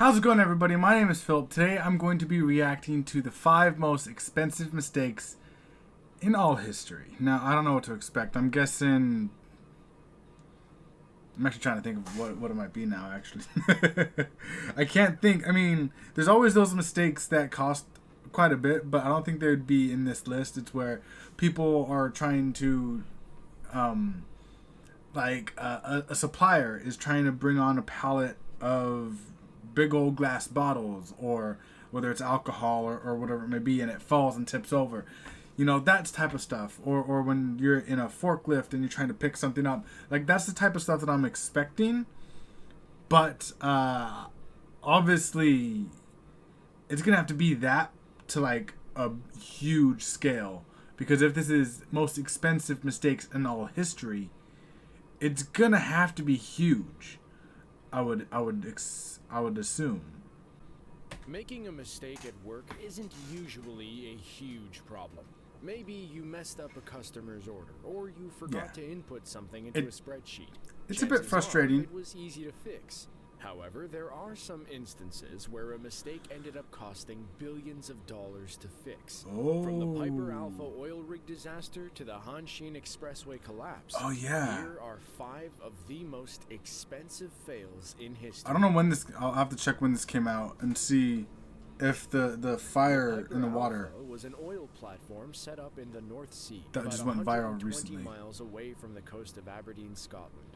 How's it going, everybody? My name is Philip. Today I'm going to be reacting to the 5 most expensive mistakes in all history. Now, I don't know what to expect. I'm guessing... I'm actually trying to think of what it might be now, actually. I can't think. I mean, there's always those mistakes that cost quite a bit, but I don't think they would be in this list. It's where people are trying to... a supplier is trying to bring on a pallet of big old glass bottles, or whether it's alcohol or whatever it may be, and it falls and tips over. You know, that's type of stuff. Or when you're in a forklift and you're trying to pick something up. Like, that's the type of stuff that I'm expecting. But obviously, it's going to have to be that to, like, a huge scale. Because if this is most expensive mistakes in all history, it's going to have to be huge. I would assume. Making a mistake at work isn't usually a huge problem. Maybe you messed up a customer's order, or you forgot to input something into a spreadsheet. It's a bit frustrating. It was easy to fix. However, there are some instances where a mistake ended up costing billions of dollars to fix. From the Piper Alpha oil rig disaster to the Hanshin Expressway collapse. Oh, yeah. Here are 5 of the most expensive fails in history. I don't know when this... I'll have to check when this came out and see if the fire in the water... Alpha was an oil platform set up in the North Sea. That just went viral 120 recently. miles away from the coast of Aberdeen, Scotland.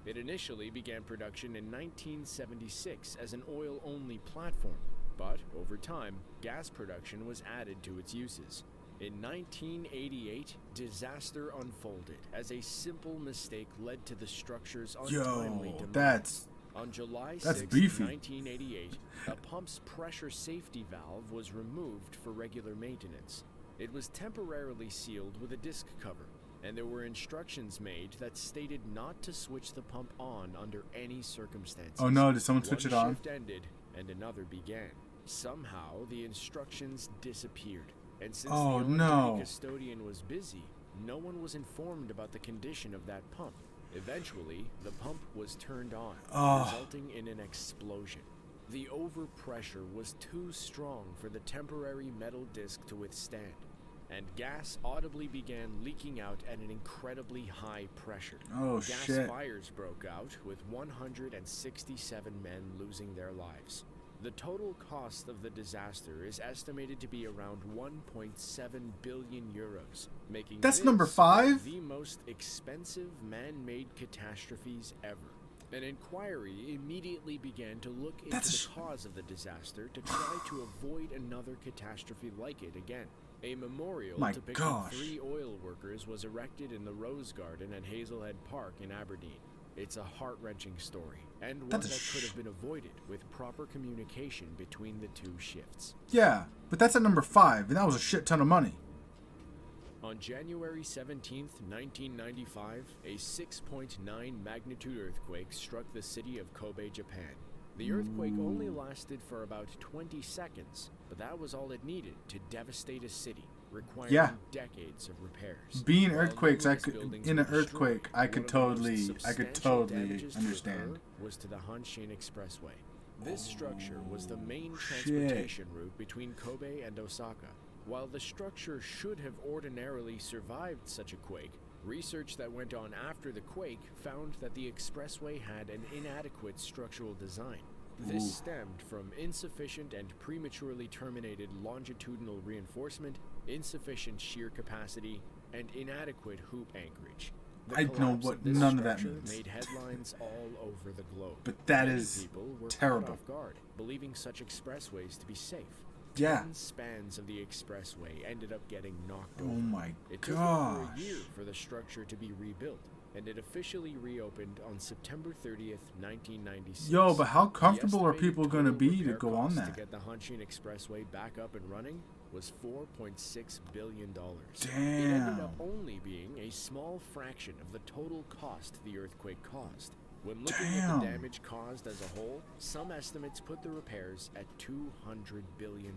It initially began production in 1976 as an oil-only platform, but over time, gas production was added to its uses. In 1988, disaster unfolded as a simple mistake led to the structure's untimely demise. On July 6, 1988, a pump's pressure safety valve was removed for regular maintenance. It was temporarily sealed with a disc cover, and there were instructions made that stated not to switch the pump on under any circumstances. Oh no, did someone switch it on? One shift ended and another began. Somehow the instructions disappeared, and since the on-duty custodian was busy, no one was informed about the condition of that pump. Eventually, the pump was turned on, resulting in an explosion. The overpressure was too strong for the temporary metal disc to withstand, and gas audibly began leaking out at an incredibly high pressure. Gas fires broke out, with 167 men losing their lives. The total cost of the disaster is estimated to be around 1.7 billion euros, making this number 5? The most expensive man-made catastrophes ever. An inquiry immediately began to look into the cause of the disaster to try to avoid another catastrophe like it again. A memorial depicting 3 oil workers was erected in the Rose Garden at Hazelhead Park in Aberdeen. It's a heart-wrenching story, and one that could have been avoided with proper communication between the 2 shifts. Yeah, but that's at number 5, and that was a shit ton of money. On January 17th, 1995, a 6.9 magnitude earthquake struck the city of Kobe, Japan. The earthquake only lasted for about 20 seconds, but that was all it needed to devastate a city, requiring decades of repairs. Being earthquakes, I could totally understand. Was to the Hanshin Expressway. This structure was the main transportation route between Kobe and Osaka. While the structure should have ordinarily survived such a quake, research that went on after the quake found that the expressway had an inadequate structural design. This stemmed from insufficient and prematurely terminated longitudinal reinforcement, insufficient shear capacity, and inadequate hoop anchorage. I know what none of that means. Made headlines all over the globe. But that is terrible. Caught off guard, believing such expressways to be safe. 10 spans of the expressway ended up getting knocked over. Oh my gosh. It took over a year for the structure to be rebuilt, and it officially reopened on September 30th, 1996. Yo, but how comfortable are people going to be to go on that? To get the Hanshin Expressway back up and running was $4.6 billion. Damn. It ended up only being a small fraction of the total cost the earthquake caused. When looking at the damage caused as a whole, some estimates put the repairs at $200 billion.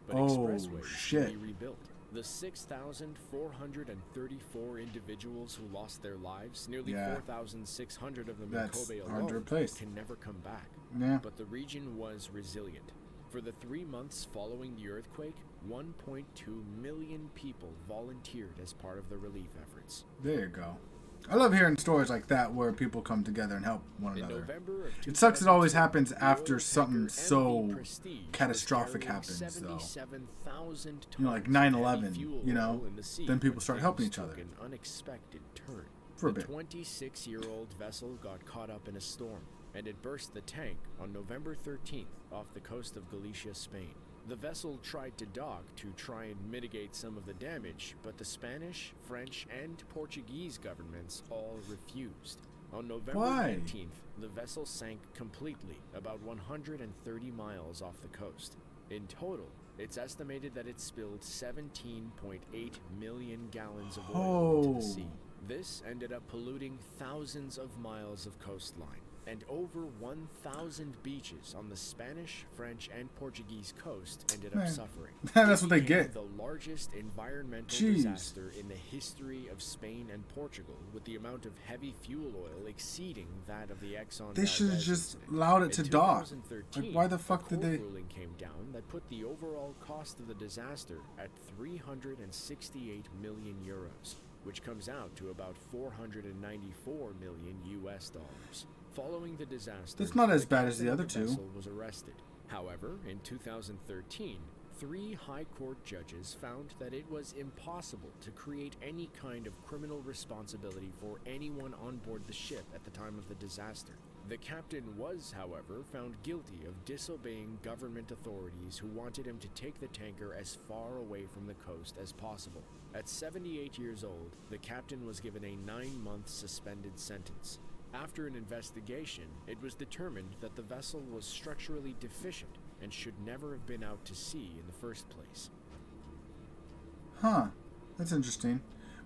But expressways should be rebuilt. The 6,434 individuals who lost their lives, nearly Yeah. 4,600 of them That's in Kobe hard to alone, replace. can never come back. Yeah. But the region was resilient. For the 3 months following the earthquake, 1.2 million people volunteered as part of the relief efforts. There you go. I love hearing stories like that where people come together and help one In another. November of It sucks it always 2002, happens the after oil something tanker so MV Prestige was catastrophic carrying happens, though. 77,000 You know, like tons of heavy 9/11, fuel you know, oil in the sea then people when start things helping each took other. An unexpected turn. For a The bit. 26-year-old vessel got caught up in a storm, and it burst the tank on November 13th off the coast of Galicia, Spain. The vessel tried to dock to try and mitigate some of the damage, but the Spanish, French, and Portuguese governments all refused. On November Why? 19th, the vessel sank completely, about 130 miles off the coast. In total, it's estimated that it spilled 17.8 million gallons of oil into the sea. This ended up polluting thousands of miles of coastline, and over 1,000 beaches on the Spanish, French, and Portuguese coast ended up suffering. That's what they It became get. the largest environmental Jeez. disaster in the history of Spain and Portugal, with the amount of heavy fuel oil exceeding that of the Exxon. They should have Valdez just incident. allowed it to In dock. 2013, Like, why the fuck a did court they? ruling came down that put the overall cost of the disaster at 368 million euros, which comes out to about 494 million US dollars. Following the disaster, That's not as the bad as the captain other of the two. vessel was arrested. However, in 2013, 3 high court judges found that it was impossible to create any kind of criminal responsibility for anyone on board the ship at the time of the disaster. The captain was, however, found guilty of disobeying government authorities who wanted him to take the tanker as far away from the coast as possible. At 78 years old, the captain was given a 9-month suspended sentence. After an investigation, it was determined that the vessel was structurally deficient and should never have been out to sea in the first place. Huh. That's interesting.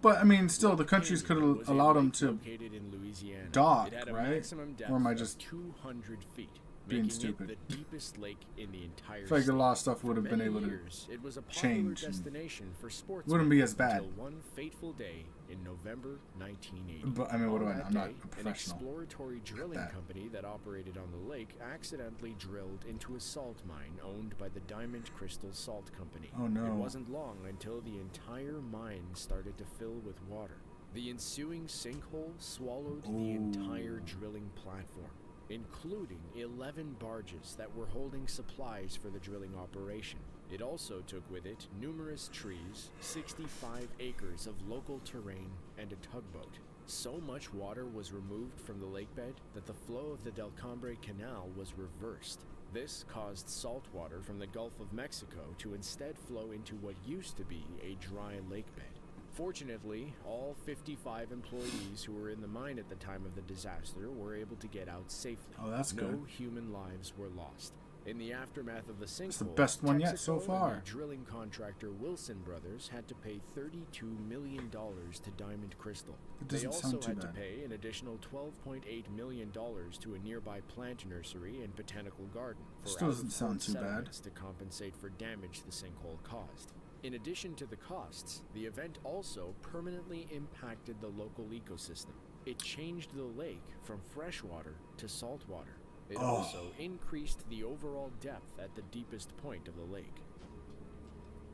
But, I mean, still, the countries could have allowed them to located in Louisiana. dock, It had a right? maximum depth Or am I of just 200 feet, being making stupid? it the deepest lake in the entire I feel like a state. lot of stuff would have For been many able to years, it was a popular change and destination for sports. wouldn't be as bad. Until one fateful day in November 1980. But, I mean, what On do I know? that I'm not day, a professional. An exploratory drilling that. company that operated on the lake accidentally drilled into a salt mine owned by the Diamond Crystal Salt Company. Oh, no. It wasn't long until the entire mine started to fill with water. The ensuing sinkhole swallowed the entire drilling platform, including 11 barges that were holding supplies for the drilling operation. It also took with it numerous trees, 65 acres of local terrain, and a tugboat. So much water was removed from the lakebed that the flow of the Del Cambre Canal was reversed. This caused salt water from the Gulf of Mexico to instead flow into what used to be a dry lakebed. Fortunately, all 55 employees who were in the mine at the time of the disaster were able to get out safely. Oh, that's good. No human lives were lost. In the aftermath of the sinkhole, It's the best one yet so Texaco far. and the drilling contractor Wilson Brothers had to pay $32 million to Diamond Crystal. It They doesn't also sound too had to bad. pay an additional $12.8 million to a nearby plant nursery and botanical garden for Still doesn't sound out-of-court too bad. settlements to compensate for damage the sinkhole caused. In addition to the costs, the event also permanently impacted the local ecosystem. It changed the lake from freshwater to saltwater. It also increased the overall depth at the deepest point of the lake.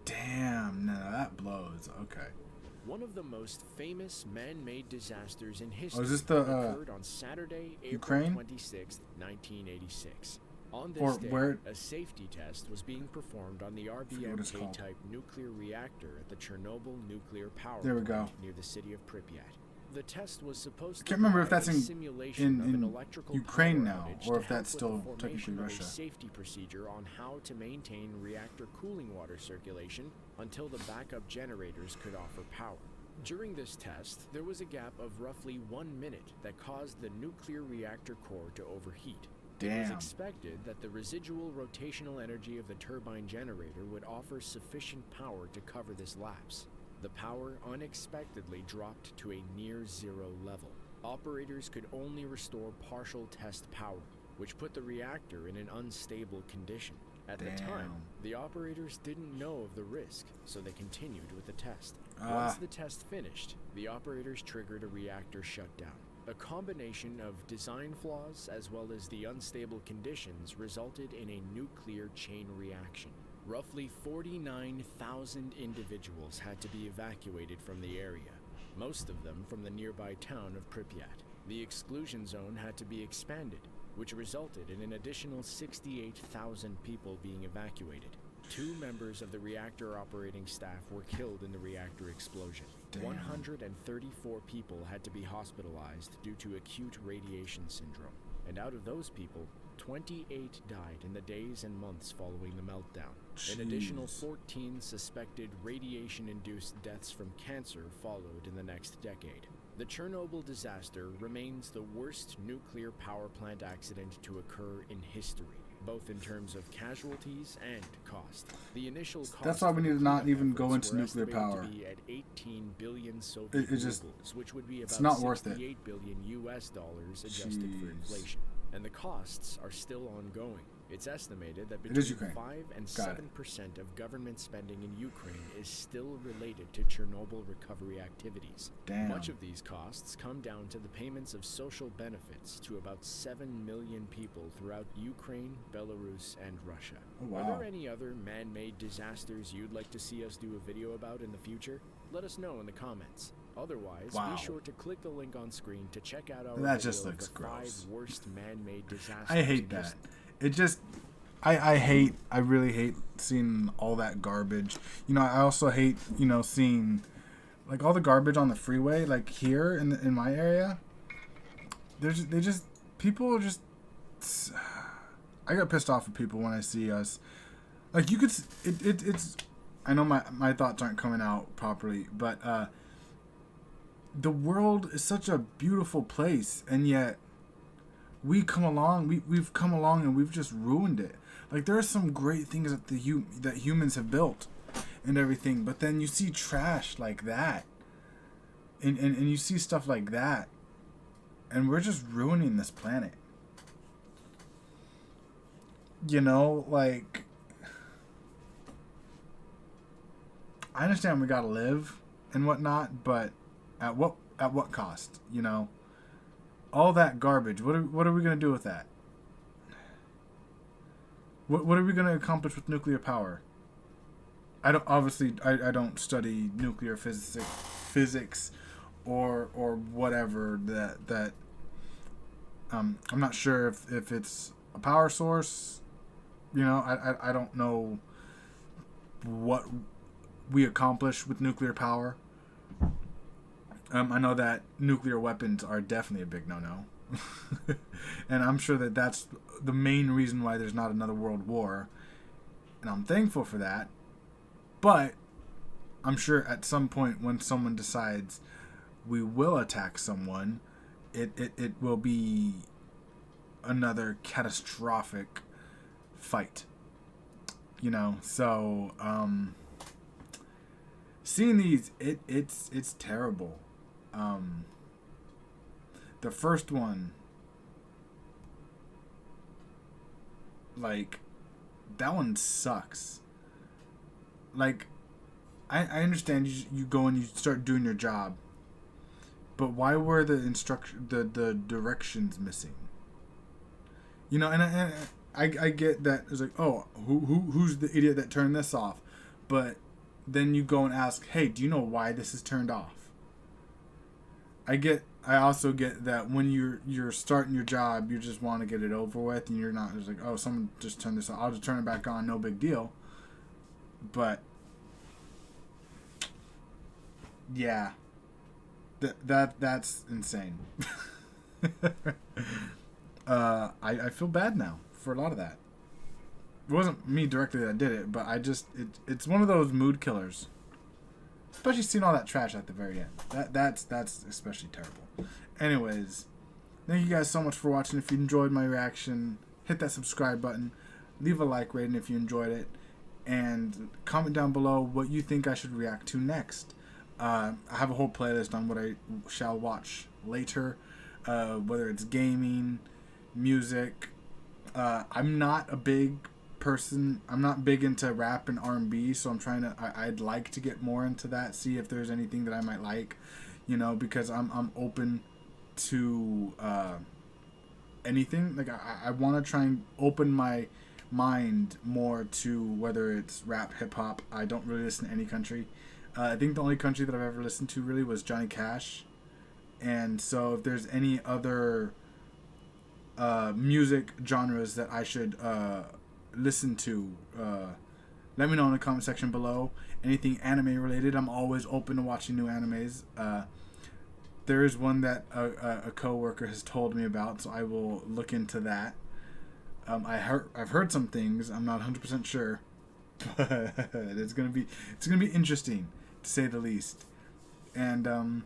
Damn, no, that blows. Okay. One of the most famous man-made disasters in history is this the, occurred on Saturday, April Ukraine? 26, 1986. On this Or day, where- a safety test was being performed on the forget what it's called. RBMK-type nuclear reactor at the Chernobyl nuclear power There we plant go. near the city of Pripyat. The test was supposed to Can't remember if provide that's a in- simulation of an in electrical Ukraine power now, outage or to if that's help still with the formation technically of Russia. A safety procedure on how to maintain reactor cooling water circulation until the backup generators could offer power. During this test, there was a gap of roughly 1 minute that caused the nuclear reactor core to overheat. It was Damn. expected that the residual rotational energy of the turbine generator would offer sufficient power to cover this lapse. The power unexpectedly dropped to a near zero level. Operators could only restore partial test power, which put the reactor in an unstable condition. At the time, the operators didn't know of the risk, so they continued with the test. Once the test finished, the operators triggered a reactor shutdown. A combination of design flaws as well as the unstable conditions resulted in a nuclear chain reaction. Roughly 49,000 individuals had to be evacuated from the area, most of them from the nearby town of Pripyat. The exclusion zone had to be expanded, which resulted in an additional 68,000 people being evacuated. 2 members of the reactor operating staff were killed in the reactor explosion. 134 people had to be hospitalized due to acute radiation syndrome. And out of those people, 28 died in the days and months following the meltdown. An additional 14 suspected radiation-induced deaths from cancer followed in the next decade. The Chernobyl disaster remains the worst nuclear power plant accident to occur in history, both in terms of casualties and cost. The initial cost. That's why we need to not even go into nuclear power. To be at 18 billion Soviet just, rubles, which would be about it's not worth it. $68 billion US dollars adjusted for inflation. And the costs are still ongoing. It's estimated that between 5 and 7% of government spending in Ukraine is still related to Chernobyl recovery activities. Damn. Much of these costs come down to the payments of social benefits to about 7 million people throughout Ukraine, Belarus, and Russia. Oh, wow. Are there any other man-made disasters you'd like to see us do a video about in the future? Let us know in the comments. Otherwise, be sure to click the link on screen to check out our that video just of looks the gross. 5 worst man-made disasters. I hate that. It just, I really hate seeing all that garbage. You know, I also hate, you know, seeing, like, all the garbage on the freeway, like, here in my area. People are just, I get pissed off with people when I see us. Like, you could, it's, I know my thoughts aren't coming out properly, but, the world is such a beautiful place, and yet we've come along and we've just ruined it. Like, there are some great things that humans have built and everything, but then you see trash like that, and you see stuff like that, and we're just ruining this planet. You know, like, I understand we gotta live and whatnot, but at what cost? You know, all that garbage. What are we gonna do with that? What are we gonna accomplish with nuclear power? I don't study nuclear physics or whatever that I'm not sure if it's a power source. You know, I don't know what we accomplish with nuclear power. I know that nuclear weapons are definitely a big no-no. And I'm sure that that's the main reason why there's not another world war. And I'm thankful for that. But I'm sure at some point when someone decides we will attack someone, it will be another catastrophic fight. You know, so seeing these, it's terrible. The first one, like, that one sucks. Like, I understand you go and you start doing your job, but why were the directions missing? You know, and I get that it's like, oh, who's the idiot that turned this off? But then you go and ask, hey, do you know why this is turned off? I also get that when you're starting your job, you just want to get it over with, and you're not just like, oh, someone just turned this off, I'll just turn it back on, no big deal. But yeah, that's insane. I feel bad now for a lot of that. It wasn't me directly that did it, but it's one of those mood killers. Especially seeing all that trash at the very end. That's especially terrible. Anyways, thank you guys so much for watching. If you enjoyed my reaction, hit that subscribe button. Leave a like rating if you enjoyed it. And comment down below what you think I should react to next. I have a whole playlist on what I shall watch later. Whether it's gaming, music. I'm not a big person. I'm not big into rap and R&B, so I'm trying to. I'd like to get more into that. See if there's anything that I might like, you know, because I'm open to anything. Like I want to try and open my mind more to whether it's rap, hip hop. I don't really listen to any country. I think the only country that I've ever listened to really was Johnny Cash. And so if there's any other music genres that I should listen to, let me know in the comment section below. Anything anime related, I'm always open to watching new animes. There is one that a coworker has told me about, so I will look into that. I've heard some things. I'm not 100% sure, but it's gonna be interesting to say the least. And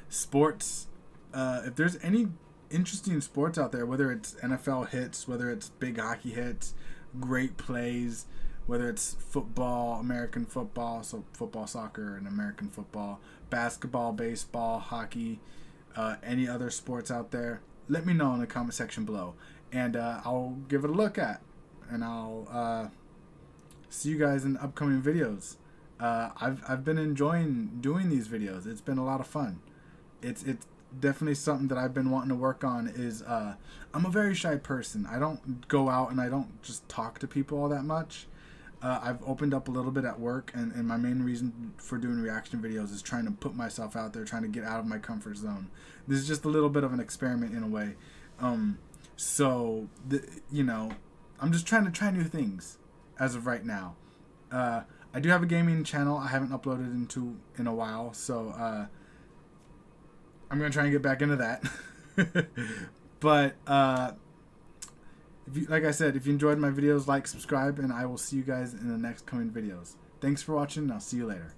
sports. If there's any interesting sports out there, whether it's NFL hits, whether it's big hockey hits, great plays, whether it's football, American football, so football, soccer, and American football, basketball, baseball, hockey, any other sports out there, let me know in the comment section below, and I'll give it a look at, and I'll see you guys in upcoming videos. I've been enjoying doing these videos. It's been a lot of fun. It's definitely something that I've been wanting to work on. Is I'm a very shy person. I don't go out and I don't just talk to people all that much. I've opened up a little bit at work, and my main reason for doing reaction videos is trying to put myself out there, trying to get out of my comfort zone. This is just a little bit of an experiment in a way. So, you know, I'm just trying to try new things as of right now. I do have a gaming channel I haven't uploaded in a while, so I'm going to try and get back into that. But, like I said, if you enjoyed my videos, like, subscribe, and I will see you guys in the next coming videos. Thanks for watching, and I'll see you later.